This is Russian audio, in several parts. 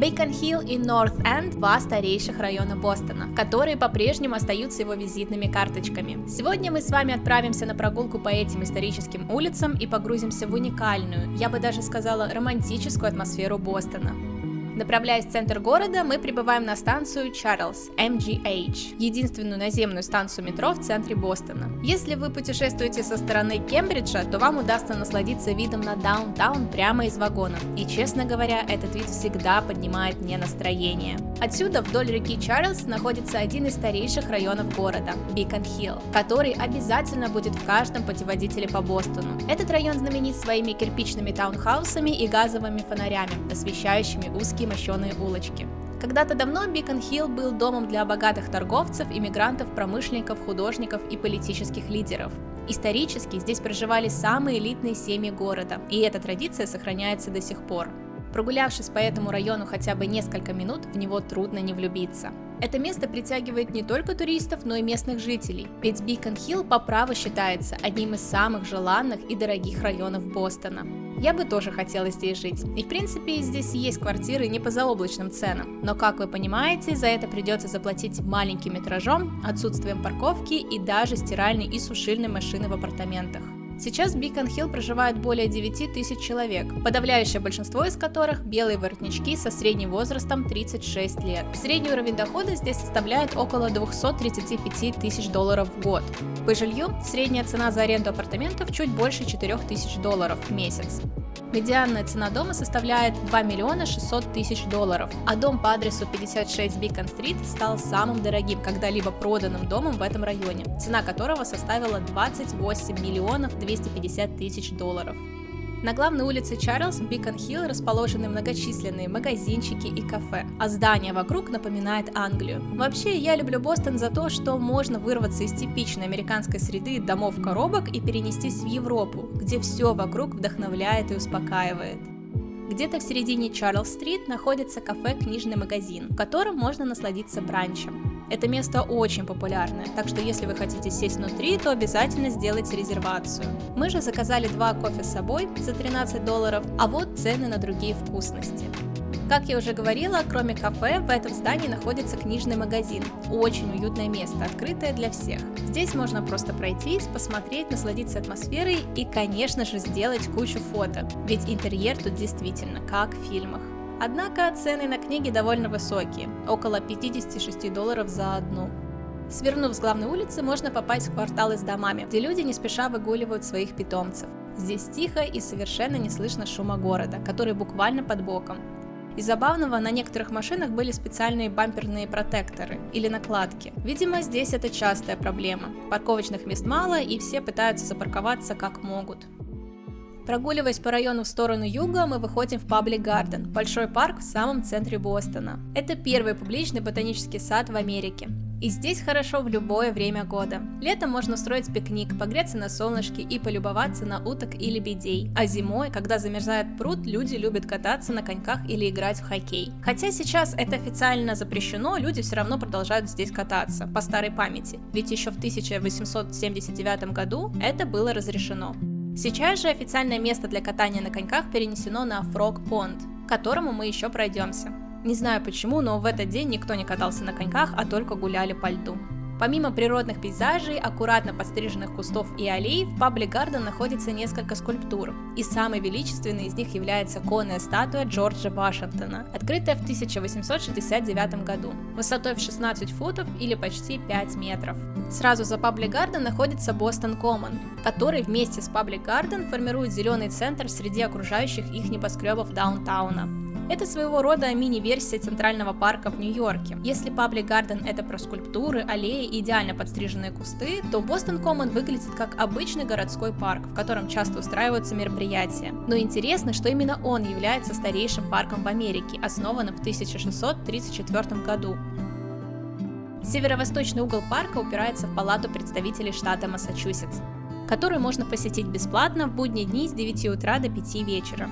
Бейкон-Хилл и Норт-Энд – два старейших района Бостона, которые по-прежнему остаются его визитными карточками. Сегодня мы с вами отправимся на прогулку по этим историческим улицам и погрузимся в уникальную, я бы даже сказала, романтическую атмосферу Бостона. Направляясь в центр города, мы прибываем на станцию Чарльз, MGH, единственную наземную станцию метро в центре Бостона. Если вы путешествуете со стороны Кембриджа, то вам удастся насладиться видом на даунтаун прямо из вагона. И, честно говоря, этот вид всегда поднимает мне настроение. Отсюда вдоль реки Чарльз находится один из старейших районов города – Бикон-Хилл, который обязательно будет в каждом путеводителе по Бостону. Этот район знаменит своими кирпичными таунхаусами и газовыми фонарями, освещающими узкие мощеные улочки. Когда-то давно Бикон-Хилл был домом для богатых торговцев, иммигрантов, промышленников, художников и политических лидеров. Исторически здесь проживали самые элитные семьи города, и эта традиция сохраняется до сих пор. Прогулявшись по этому району хотя бы несколько минут, в него трудно не влюбиться. Это место притягивает не только туристов, но и местных жителей, ведь Бикон-Хилл по праву считается одним из самых желанных и дорогих районов Бостона. Я бы тоже хотела здесь жить, и в принципе здесь есть квартиры не по заоблачным ценам, но, как вы понимаете, за это придется заплатить маленьким метражом, отсутствием парковки и даже стиральной и сушильной машины в апартаментах. Сейчас в Бикон-Хилл проживает более 9000 человек, подавляющее большинство из которых белые воротнички со средним возрастом 36 лет. Средний уровень дохода здесь составляет около $235 тысяч в год. По жилью средняя цена за аренду апартаментов чуть больше $4000 в месяц. Медианная цена дома составляет $2 600 000, а дом по адресу 56 Бикон-стрит стал самым дорогим когда-либо проданным домом в этом районе, цена которого составила $28 250 000. На главной улице Чарльз в Бикон-Хилл расположены многочисленные магазинчики и кафе, а здание вокруг напоминает Англию. Вообще, я люблю Бостон за то, что можно вырваться из типичной американской среды домов-коробок и перенестись в Европу, где все вокруг вдохновляет и успокаивает. Где-то в середине Чарльз-стрит находится кафе-книжный магазин, в котором можно насладиться бранчем. Это место очень популярное, так что если вы хотите сесть внутри, то обязательно сделайте резервацию. Мы же заказали 2 кофе с собой за $13, а вот цены на другие вкусности. Как я уже говорила, кроме кафе, в этом здании находится книжный магазин. Очень уютное место, открытое для всех. Здесь можно просто пройтись, посмотреть, насладиться атмосферой и, конечно же, сделать кучу фото, ведь интерьер тут действительно как в фильмах. Однако цены на книги довольно высокие, около $56 за одну. Свернув с главной улицы, можно попасть в кварталы с домами, где люди не спеша выгуливают своих питомцев. Здесь тихо и совершенно не слышно шума города, который буквально под боком. Из забавного, на некоторых машинах были специальные бамперные протекторы или накладки. Видимо, здесь это частая проблема. Парковочных мест мало, и все пытаются запарковаться как могут. Прогуливаясь по району в сторону юга, мы выходим в Паблик Гарден, большой парк в самом центре Бостона. Это первый публичный ботанический сад в Америке. И здесь хорошо в любое время года. Летом можно устроить пикник, погреться на солнышке и полюбоваться на уток и лебедей. А зимой, когда замерзает пруд, люди любят кататься на коньках или играть в хоккей. Хотя сейчас это официально запрещено, люди все равно продолжают здесь кататься, по старой памяти. Ведь еще в 1879 году это было разрешено. Сейчас же официальное место для катания на коньках перенесено на Frog Pond, к которому мы еще пройдемся. Не знаю почему, но в этот день никто не катался на коньках, а только гуляли по льду. Помимо природных пейзажей, аккуратно подстриженных кустов и аллей, в Паблик Гарден находится несколько скульптур, и самой величественной из них является конная статуя Джорджа Вашингтона, открытая в 1869 году, высотой в 16 футов или почти 5 метров. Сразу за Паблик Гарден находится Бостон Коммон, который вместе с Паблик Гарден формирует зеленый центр среди окружающих их небоскребов даунтауна. Это своего рода мини-версия Центрального парка в Нью-Йорке. Если Паблик Гарден это про скульптуры, аллеи и идеально подстриженные кусты, то Бостон Коммон выглядит как обычный городской парк, в котором часто устраиваются мероприятия. Но интересно, что именно он является старейшим парком в Америке, основанным в 1634 году. Северо-восточный угол парка упирается в Палату представителей штата Массачусетс, которую можно посетить бесплатно в будние дни с 9 утра до 5 вечера.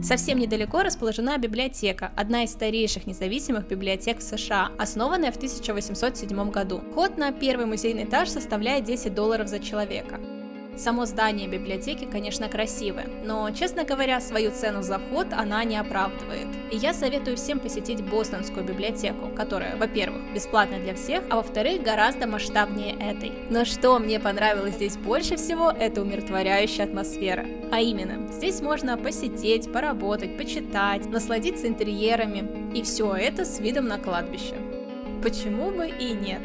С Совсем недалеко расположена библиотека, одна из старейших независимых библиотек в США, основанная в 1807 году. Вход на первый музейный этаж составляет $10 за человека. Само здание библиотеки, конечно, красивое, но, честно говоря, свою цену за вход она не оправдывает. И я советую всем посетить Бостонскую библиотеку, которая, во-первых, бесплатна для всех, а во-вторых, гораздо масштабнее этой. Но что мне понравилось здесь больше всего, это умиротворяющая атмосфера. А именно, здесь можно посидеть, поработать, почитать, насладиться интерьерами, и все это с видом на кладбище. Почему бы и нет?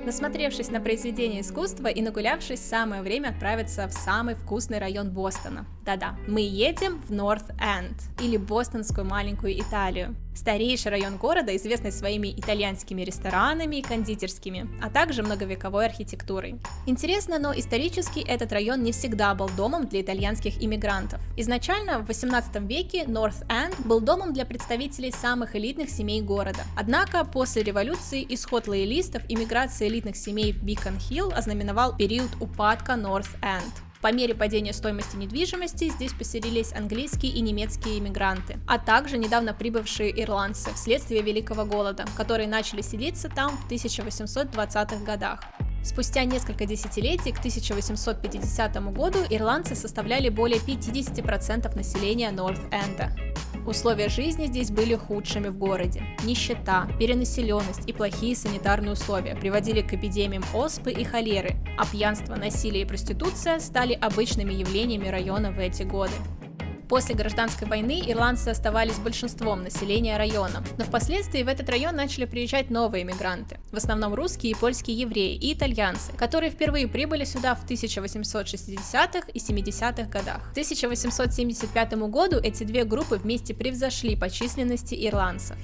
Насмотревшись на произведения искусства и нагулявшись, самое время отправиться в самый вкусный район Бостона. Да-да, мы едем в Норт-Энд, или Бостонскую маленькую Италию. Старейший район города, известный своими итальянскими ресторанами и кондитерскими, а также многовековой архитектурой. Интересно, но исторически этот район не всегда был домом для итальянских иммигрантов. Изначально в 18 веке Норт-Энд был домом для представителей самых элитных семей города. Однако после революции исход лоялистов и миграция элитных семей в Бикон-Хилл ознаменовал период упадка Норт-Энд. По мере падения стоимости недвижимости здесь поселились английские и немецкие иммигранты, а также недавно прибывшие ирландцы вследствие Великого голода, которые начали селиться там в 1820-х годах. Спустя несколько десятилетий, к 1850 году, ирландцы составляли более 50% населения Норт-Энда. Условия жизни здесь были худшими в городе. Нищета, перенаселенность и плохие санитарные условия приводили к эпидемиям оспы и холеры, а пьянство, насилие и проституция стали обычными явлениями района в эти годы. После гражданской войны ирландцы оставались большинством населения района, но впоследствии в этот район начали приезжать новые мигранты, в основном русские и польские евреи и итальянцы, которые впервые прибыли сюда в 1860-х и 70-х годах. К 1875 году эти две группы вместе превзошли по численности ирландцев.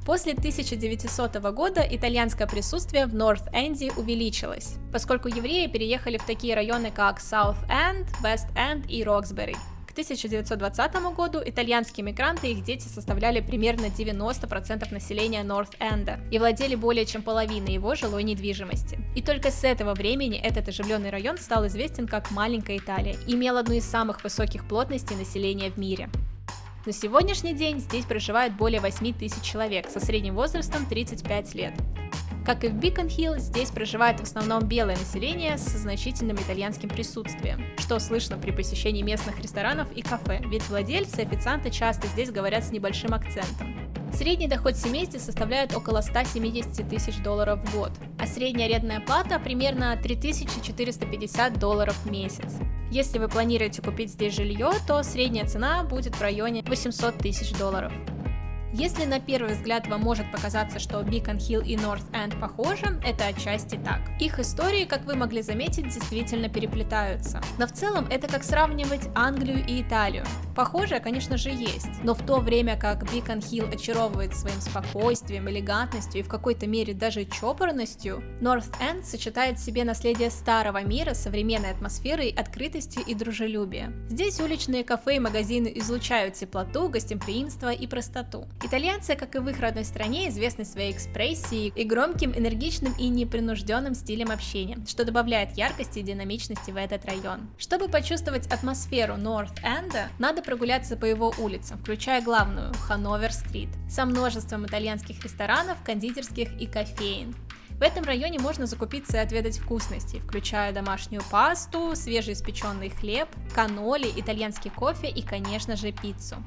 После 1900 года итальянское присутствие в Норт-Энде увеличилось, поскольку евреи переехали в такие районы, как Саут-Энд, Вест-Энд и Роксбери. К 1920 году итальянские мигранты и их дети составляли примерно 90% населения Норт-Энда и владели более чем половиной его жилой недвижимости. И только с этого времени этот оживленный район стал известен как Маленькая Италия и имел одну из самых высоких плотностей населения в мире. На сегодняшний день здесь проживает более 8 тысяч человек со средним возрастом 35 лет. Как и в Бикон-Хилл, здесь проживает в основном белое население со значительным итальянским присутствием, что слышно при посещении местных ресторанов и кафе, ведь владельцы и официанты часто здесь говорят с небольшим акцентом. Средний доход в семействе составляет около $170 тысяч в год, а средняя арендная плата примерно $3450 в месяц. Если вы планируете купить здесь жилье, то средняя цена будет в районе $800 тысяч. Если на первый взгляд вам может показаться, что Бикон-Хилл и Норт-Энд похожи, это отчасти так. Их истории, как вы могли заметить, действительно переплетаются. Но в целом это как сравнивать Англию и Италию. Похожее, конечно же, есть, но в то время как Бикон-Хилл очаровывает своим спокойствием, элегантностью и в какой-то мере даже чопорностью, Норт-Энд сочетает в себе наследие старого мира с современной атмосферой, открытостью и дружелюбием. Здесь уличные кафе и магазины излучают теплоту, гостеприимство и простоту. Итальянцы, как и в их родной стране, известны своей экспрессией и громким, энергичным и непринужденным стилем общения, что добавляет яркости и динамичности в этот район. Чтобы почувствовать атмосферу Норт-Энда, надо прогуляться по его улицам, включая главную – Ханновер-стрит, со множеством итальянских ресторанов, кондитерских и кофеен. В этом районе можно закупиться и отведать вкусностей, включая домашнюю пасту, свежеиспеченный хлеб, канноли, итальянский кофе и, конечно же, пиццу.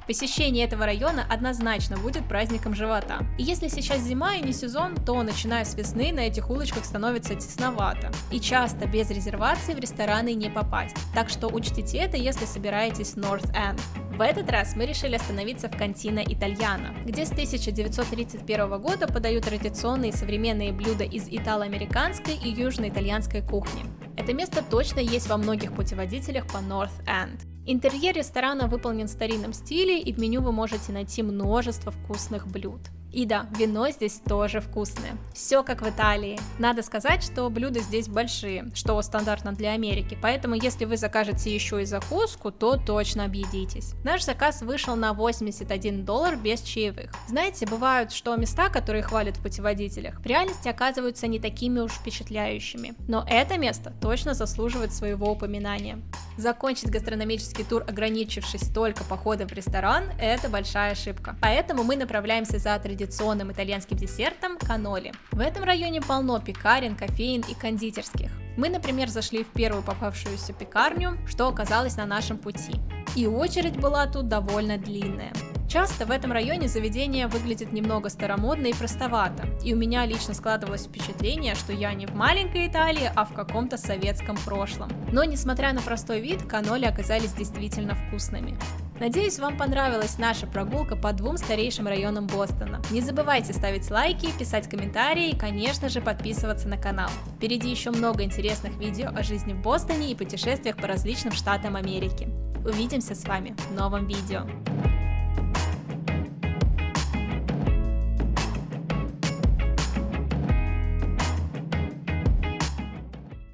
Посещение этого района однозначно будет праздником живота. И если сейчас зима и не сезон, то начиная с весны на этих улочках становится тесновато. И часто без резервации в рестораны не попасть. Так что учтите это, если собираетесь в Норт-Энд. В этот раз мы решили остановиться в Кантино Итальяно, где с 1931 года подают традиционные современные блюда из итало-американской и южно-итальянской кухни. Это место точно есть во многих путеводителях по Норт-Энд. Интерьер ресторана выполнен в старинном стиле, и в меню вы можете найти множество вкусных блюд. И да, вино здесь тоже вкусное. Все как в Италии. Надо сказать, что блюда здесь большие, что стандартно для Америки, поэтому если вы закажете еще и закуску, то точно объедитесь. Наш заказ вышел на $81 без чаевых. Знаете, бывают, что места, которые хвалят в путеводителях, в реальности оказываются не такими уж впечатляющими. Но это место точно заслуживает своего упоминания. Закончить гастрономический тур, ограничившись только походом в ресторан, это большая ошибка. Поэтому мы направляемся за традиционным итальянским десертом каноли. В этом районе полно пекарен, кофеен и кондитерских. Мы, например, зашли в первую попавшуюся пекарню, что оказалось на нашем пути. И очередь была тут довольно длинная. Часто в этом районе заведение выглядит немного старомодно и простовато, и у меня лично складывалось впечатление, что я не в маленькой Италии, а в каком-то советском прошлом. Но несмотря на простой вид, каноли оказались действительно вкусными. Надеюсь, вам понравилась наша прогулка по двум старейшим районам Бостона. Не забывайте ставить лайки, писать комментарии и, конечно же, подписываться на канал. Впереди еще много интересных видео о жизни в Бостоне и путешествиях по различным штатам Америки. Увидимся с вами в новом видео.